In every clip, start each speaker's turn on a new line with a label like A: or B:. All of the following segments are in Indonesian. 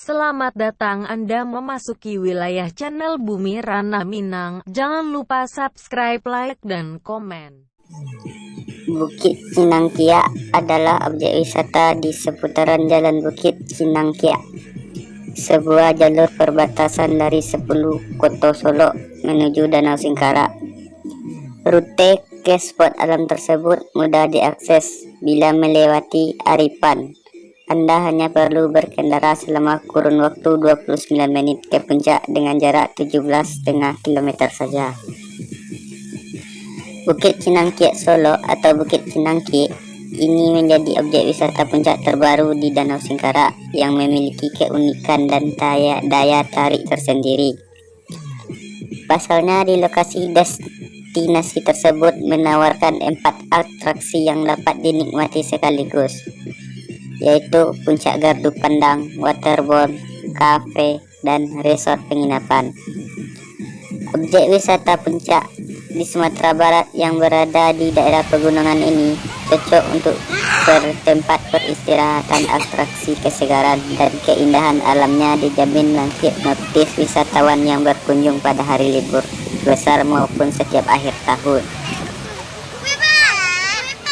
A: Selamat datang, Anda memasuki wilayah channel Bumi Ranah Minang. Jangan lupa subscribe, like, dan komen.
B: Bukit Cinangkia adalah objek wisata di seputaran Jalan Bukit Cinangkia, sebuah jalur perbatasan dari 10 kota Solo menuju Danau Singkara. Rute ke spot alam tersebut mudah diakses bila melewati Aripan. Anda hanya perlu berkendara selama kurun waktu 29 menit ke puncak dengan jarak 17,5 km saja. Bukit Cinangkia Solo atau Bukit Cinangki ini menjadi objek wisata puncak terbaru di Danau Singkara yang memiliki keunikan dan daya tarik tersendiri. Pasalnya di lokasi destinasi tersebut menawarkan 4 atraksi yang dapat dinikmati sekaligus, yaitu Puncak Gardu Pandang, Waterborne, Cafe, dan resort penginapan. Objek wisata puncak di Sumatera Barat yang berada di daerah pegunungan ini cocok untuk bertempat peristirahatan. Atraksi kesegaran dan keindahan alamnya dijamin langsir notis wisatawan yang berkunjung pada hari libur besar maupun setiap akhir tahun.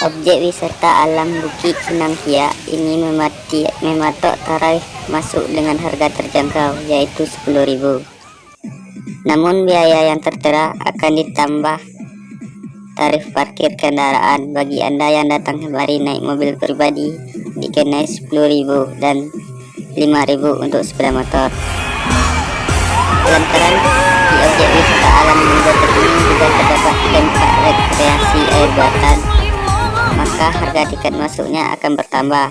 B: Objek wisata alam Bukit Cinangkia ini mematok tarif masuk dengan harga terjangkau, yaitu 10.000. Namun biaya yang tertera akan ditambah tarif parkir kendaraan. Bagi Anda yang datang kembali naik mobil pribadi dikenai 10.000 dan 5.000 untuk sepeda motor. Lantaran di objek wisata alam Bukit ini juga terdapat tempat rekreasi air buatan, maka harga tiket masuknya akan bertambah.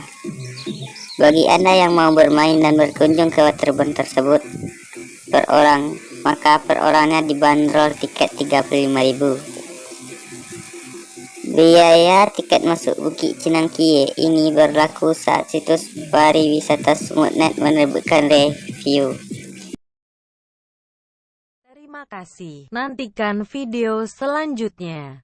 B: Bagi Anda yang mau bermain dan berkunjung ke waterborne tersebut per orang, maka per orangnya dibanderol tiket 35.000. Biaya tiket masuk Bukit Cinangkia ini berlaku saat situs pariwisata Sumutnet menerbitkan review.
A: Terima kasih. Nantikan video selanjutnya.